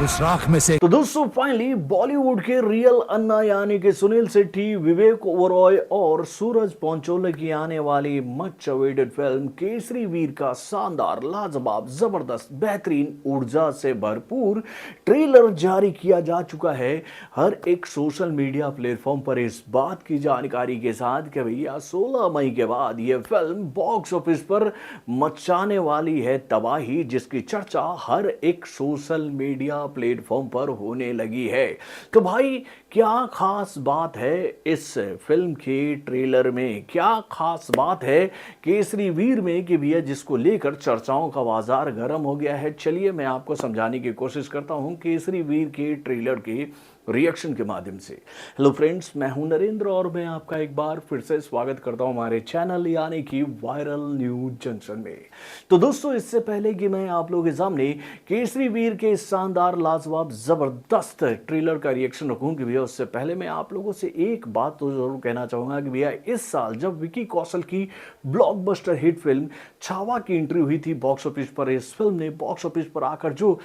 और उस राख में से तो दोस्तों फाइनली बॉलीवुड के रियल अन्ना यानी कि सुनील शेट्टी, विवेक ओबरॉय और सूरज पंचोले की आने वाली मच अवेटेड फिल्म केसरी वीर का शानदार, लाजवाब, जबरदस्त, बेहतरीन, ऊर्जा से भरपूर ट्रेलर जारी किया जा चुका है। हर एक सोशल मीडिया प्लेटफॉर्म पर इस बात की जानकारी के साथ कि भैया 16 मई के बाद यह फिल्म बॉक्स ऑफिस पर मचाने वाली है तबाही, जिसकी चर्चा हर एक सोशल मीडिया प्लेटफॉर्म पर होने लगी है। तो भाई क्या खास बात है इस फिल्म के ट्रेलर में, क्या खास बात है केसरी वीर में कि भैया जिसको लेकर चर्चाओं का बाजार गर्म हो गया है। चलिए मैं आपको समझाने की कोशिश करता हूं केसरी वीर के ट्रेलर के रिएक्शन के माध्यम से। हेलो फ्रेंड्स, मैं हूं नरेंद्र और मैं आपका एक बार फिर से स्वागत करता हूं हमारे चैनल यानी कि वायरल न्यूज जंक्शन में। तो दोस्तों इससे पहले कि मैं आप लोगों के सामने केसरी वीर के शानदार, लाजवाब, जबरदस्त ट्रेलर का रिएक्शन रखूं कि भैया उससे पहले मैं आप लोगों से एक बात तो जरूर कहना चाहूंगा कि भैया इस साल जब विकी कौशल की ब्लॉकबस्टर हिट फिल्म छावा की एंट्री हुई थी बॉक्स ऑफिस पर, इस फिल्म ने बॉक्स ऑफिस पर आकर जो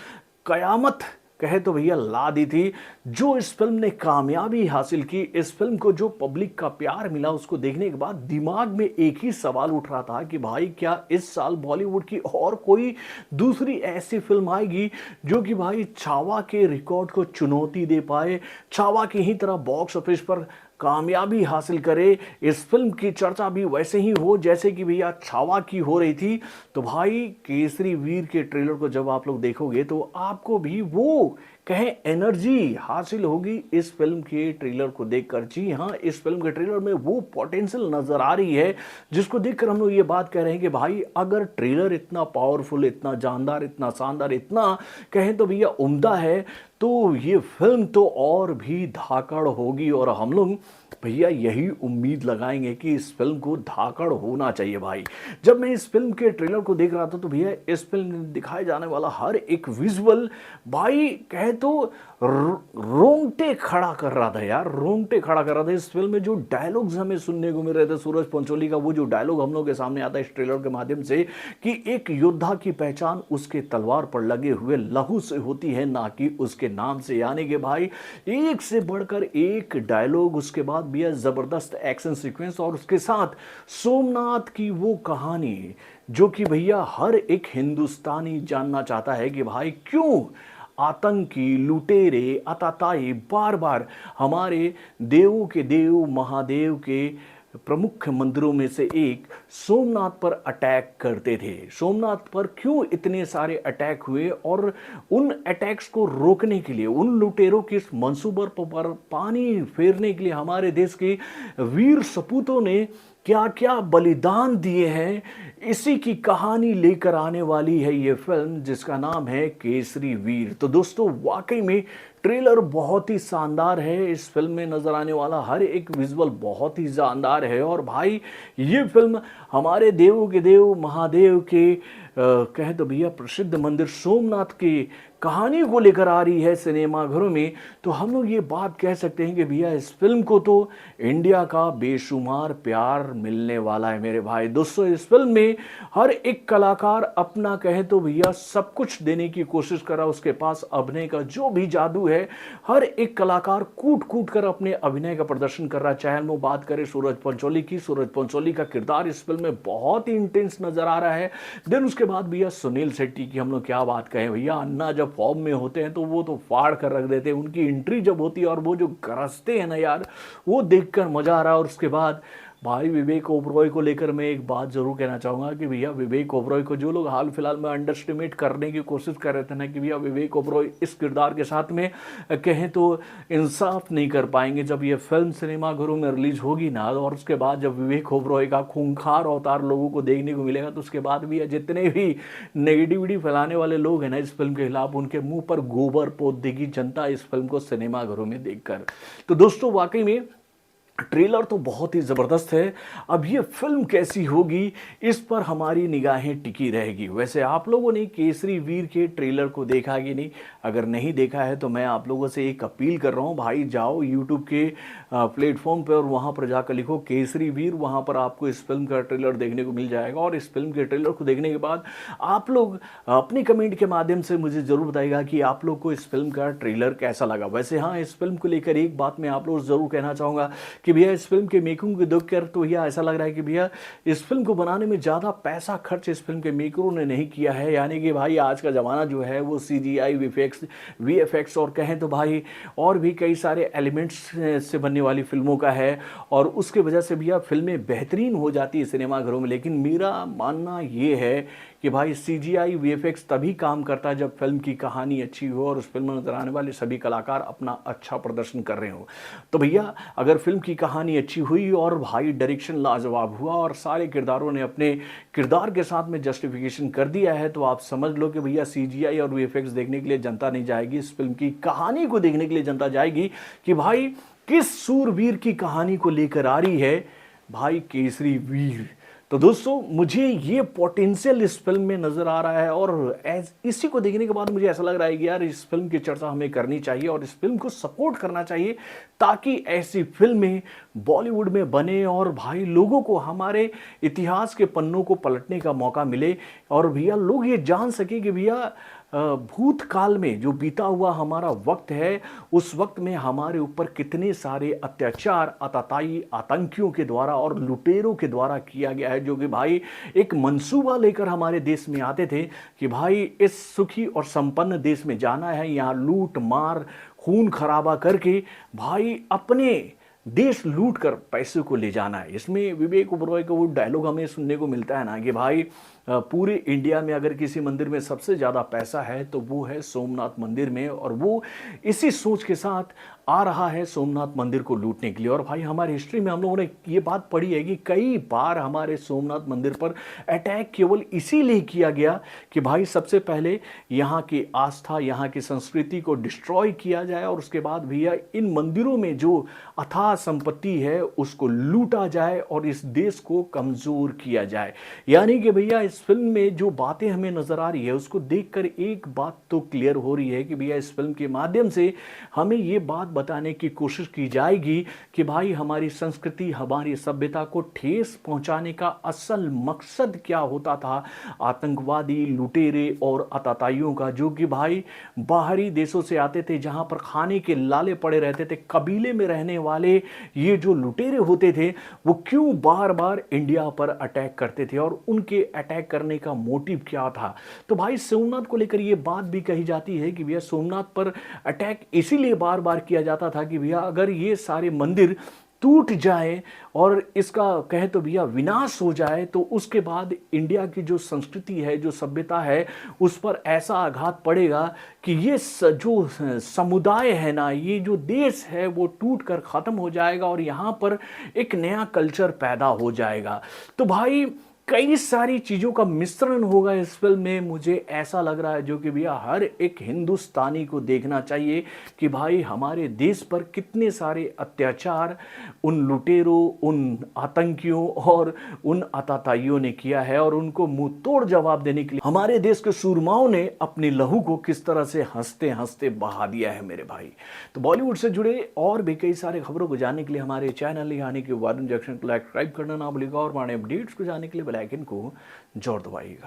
कयामत कहे तो भैया ला दी थी। जो इस फिल्म ने कामयाबी हासिल की, इस फिल्म को जो पब्लिक का प्यार मिला, उसको देखने के बाद दिमाग में एक ही सवाल उठ रहा था कि भाई क्या इस साल बॉलीवुड की और कोई दूसरी ऐसी फिल्म आएगी जो कि भाई छावा के रिकॉर्ड को चुनौती दे पाए, छावा की ही तरह बॉक्स ऑफिस पर कामयाबी हासिल करे, इस फिल्म की चर्चा भी वैसे ही हो जैसे कि भैया छावा की हो रही थी। तो भाई केसरी वीर के ट्रेलर को जब आप लोग देखोगे तो आपको भी वो कहें एनर्जी हासिल होगी इस फिल्म के ट्रेलर को देखकर। जी हाँ, इस फिल्म के ट्रेलर में वो पोटेंशियल नजर आ रही है जिसको देखकर हम लोग ये बात कह रहे हैं कि भाई अगर ट्रेलर इतना पावरफुल, इतना जानदार, इतना शानदार, इतना कहें तो भैया उम्दा है, तो ये फिल्म तो और भी धाकड़ होगी। और हम लोग भैया यही उम्मीद लगाएंगे कि इस फिल्म को धाकड़ होना चाहिए। भाई जब मैं इस फिल्म के ट्रेलर को देख रहा था तो भैया इस फिल्म में दिखाए जाने वाला हर एक विजुअल भाई कहे तो रोंगटे खड़ा कर रहा था यार, रोंगटे खड़ा कर रहा था। इस फिल्म में जो डायलॉग्स हमें सुनने को मिल रहे थे सूरज पंचोली का, वो जो डायलॉग हम लोग के सामने आता है इस ट्रेलर के माध्यम से कि एक योद्धा की पहचान उसके तलवार पर लगे हुए लहू से होती है, ना कि उसके नाम से। यानी कि भाई एक से बढ़कर एक डायलॉग, उसके बाद भी जबरदस्त एक्शन सीक्वेंस और उसके साथ सोमनाथ की वो कहानी जो कि भैया हर एक हिंदुस्तानी जानना चाहता है कि भाई क्यों आतंकी, लुटेरे, आतताई बार बार हमारे देवों के देव महादेव के प्रमुख मंदिरों में से एक सोमनाथ पर अटैक करते थे। सोमनाथ पर क्यों इतने सारे अटैक हुए और उन अटैक्स को रोकने के लिए, उन लुटेरों के इस मंसूबे पर पानी फेरने के लिए हमारे देश के वीर सपूतों ने क्या क्या बलिदान दिए हैं, इसी की कहानी लेकर आने वाली है ये फिल्म जिसका नाम है केसरी वीर। तो दोस्तों वाकई में ट्रेलर बहुत ही शानदार है, इस फिल्म में नजर आने वाला हर एक विजुअल बहुत ही शानदार है। और भाई ये फिल्म हमारे देवों के देव महादेव के कहे तो भैया प्रसिद्ध मंदिर सोमनाथ की कहानी को लेकर आ रही है सिनेमाघरों में। तो हम लोग ये बात कह सकते हैं कि भैया इस फिल्म को तो इंडिया का बेशुमार प्यार मिलने वाला है मेरे भाई। दोस्तों इस फिल्म में हर एक कलाकार अपना कहे तो भैया सब कुछ देने की कोशिश कर रहा है, उसके पास अभिनय का जो भी जादू है हर एक कलाकार कूट कूट कर अपने अभिनय का प्रदर्शन कर रहा है। चाहे हम बात करें सूरज पंचोली की, सूरज पंचोली का किरदार इस फिल्म में बहुत ही इंटेंस नजर आ रहा है। देन उसके बाद भैया सुनील शेट्टी की हम लोग क्या बात कहें भैया, अन्ना जब फॉर्म में होते हैं तो वो तो फाड़ कर रख देते हैं, उनकी एंट्री जब होती है और वो जो गरजते हैं ना यार, वो देखकर मजा आ रहा है। और उसके बाद भाई विवेक ओबरॉय को लेकर मैं एक बात जरूर कहना चाहूंगा कि भैया विवेक ओबरॉय को जो लोग हाल फिलहाल में अंडर एस्टिमेट करने की कोशिश कर रहे थे ना कि भैया विवेक ओबरॉय इस किरदार के साथ में कहें तो इंसाफ नहीं कर पाएंगे जब ये फिल्म सिनेमाघरों में रिलीज होगी ना, और उसके बाद जब विवेक ओबरॉय का खूंखार अवतार लोगों को देखने को मिलेगा तो उसके बाद भी जितने भी नेगेटिविटी फैलाने वाले लोग हैं ना इस फिल्म के खिलाफ, उनके मुंह पर गोबर पोत देगी जनता इस फिल्म को सिनेमाघरों में देखकर। तो दोस्तों वाकई में ट्रेलर तो बहुत ही ज़बरदस्त है। अब ये फ़िल्म कैसी होगी, इस पर हमारी निगाहें टिकी रहेगी। वैसे आप लोगों ने केसरी वीर के ट्रेलर को देखा कि नहीं? अगर नहीं देखा है तो मैं आप लोगों से एक अपील कर रहा हूँ, भाई जाओ यूट्यूब के प्लेटफ़ॉर्म पे और वहाँ पर जाकर लिखो केसरी वीर, वहाँ पर आपको इस फ़िल्म का ट्रेलर देखने को मिल जाएगा। और इस फ़िल्म के ट्रेलर को देखने के बाद आप लोग अपनी कमेंट के माध्यम से मुझे ज़रूर बताइएगा कि आप लोग को इस फ़िल्म का ट्रेलर कैसा लगा। वैसे हाँ, इस फ़िल्म को लेकर एक बात मैं आप लोगों से ज़रूर कहना चाहूँगा कि भैया इस फिल्म के मेकिंग को देखकर तो भैया ऐसा लग रहा है कि भैया इस फिल्म को बनाने में ज़्यादा पैसा खर्च इस फिल्म के मेकरों ने नहीं किया है। यानी कि भाई आज का ज़माना जो है वो CGI VFX और कहें तो भाई और भी कई सारे एलिमेंट्स से बनने वाली फिल्मों का है, और उसके वजह से भैया फिल्में बेहतरीन हो जाती है सिनेमाघरों में। लेकिन मेरा मानना ये है कि भाई CGI VFX तभी काम करता है जब फिल्म की कहानी अच्छी हो और उस फिल्म में नजर आने वाले सभी कलाकार अपना अच्छा प्रदर्शन कर रहे हो। तो भैया अगर फिल्म की कहानी अच्छी हुई और भाई डायरेक्शन लाजवाब हुआ और सारे किरदारों ने अपने किरदार के साथ में जस्टिफिकेशन कर दिया है, तो आप समझ लो कि भैया CGI और VFX देखने के लिए जनता नहीं जाएगी, इस फिल्म की कहानी को देखने के लिए जनता जाएगी कि भाई किस सूरवीर की कहानी को लेकर आ रही है भाई केसरी वीर। तो दोस्तों मुझे ये पोटेंशियल इस फिल्म में नज़र आ रहा है, और इसी को देखने के बाद मुझे ऐसा लग रहा है कि यार इस फिल्म की चर्चा हमें करनी चाहिए और इस फिल्म को सपोर्ट करना चाहिए, ताकि ऐसी फिल्में बॉलीवुड में बने और भाई लोगों को हमारे इतिहास के पन्नों को पलटने का मौका मिले, और भैया लोग ये जान सके कि भैया भूतकाल में जो बीता हुआ हमारा वक्त है, उस वक्त में हमारे ऊपर कितने सारे अत्याचार आतताई आतंकियों के द्वारा और लुटेरों के द्वारा किया गया है, जो कि भाई एक मंसूबा लेकर हमारे देश में आते थे कि भाई इस सुखी और संपन्न देश में जाना है, यहाँ लूट मार खून खराबा करके भाई अपने देश लूट कर पैसे को ले जाना है। इसमें विवेक ओबरॉय का वो डायलॉग हमें सुनने को मिलता है ना कि भाई पूरे इंडिया में अगर किसी मंदिर में सबसे ज़्यादा पैसा है तो वो है सोमनाथ मंदिर में, और वो इसी सोच के साथ आ रहा है सोमनाथ मंदिर को लूटने के लिए। और भाई हमारी हिस्ट्री में हम लोगों ने ये बात पढ़ी है कि कई बार हमारे सोमनाथ मंदिर पर अटैक केवल इसीलिए किया गया कि भाई सबसे पहले यहाँ की आस्था यहाँ की संस्कृति को डिस्ट्रॉय किया जाए, और उसके बाद भैया इन मंदिरों में जो अथाह संपत्ति है उसको लूटा जाए और इस देश को कमज़ोर किया जाए। यानी कि भैया इस फिल्म में जो बातें हमें नज़र आ रही है उसको देखकर एक बात तो क्लियर हो रही है कि भैया इस फिल्म के माध्यम से हमें ये बात बताने की कोशिश की जाएगी कि भाई हमारी संस्कृति हमारी सभ्यता को ठेस पहुंचाने का असल मकसद क्या होता था आतंकवादी लुटेरे और आतताइयों का, जो कि भाई बाहरी देशों से आते थे, जहां पर खाने के लाले पड़े रहते थे। कबीले में रहने वाले ये जो लुटेरे होते थे वो क्यों बार बार इंडिया पर अटैक करते थे और उनके अटैक करने का मोटिव क्या था। तो भाई सोमनाथ को लेकर ये बात भी कही जाती है कि भैया सोमनाथ पर अटैक इसीलिए बार बार किया जाता था कि भैया अगर ये सारे मंदिर टूट जाए और इसका कहें तो भैया विनाश हो जाए, तो उसके बाद इंडिया की जो संस्कृति है जो सभ्यता है उस पर ऐसा आघात पड़ेगा कि ये जो समुदाय है ना, ये जो देश है वो टूट कर ख़त्म हो जाएगा और यहाँ पर एक नया कल्चर पैदा हो जाएगा। तो भाई कई सारी चीज़ों का मिश्रण होगा इस फिल्म में, मुझे ऐसा लग रहा है, जो कि भैया हर एक हिंदुस्तानी को देखना चाहिए कि भाई हमारे देश पर कितने सारे अत्याचार उन लुटेरों उन आतंकियों और उन आतताइयों ने किया है, और उनको मुंह तोड़ जवाब देने के लिए हमारे देश के सूरमाओं ने अपनी लहू को किस तरह से हंसते हंसते बहा दिया है मेरे भाई। तो बॉलीवुड से जुड़े और भी कई सारे खबरों को जानने के लिए हमारे चैनल यानी कि वारुण जंक्शन को सब्सक्राइब करना ना भूलिएगा, और हमारे अपडेट्स को जानने के लिए बेल आइकन को जोर दबाइएगा।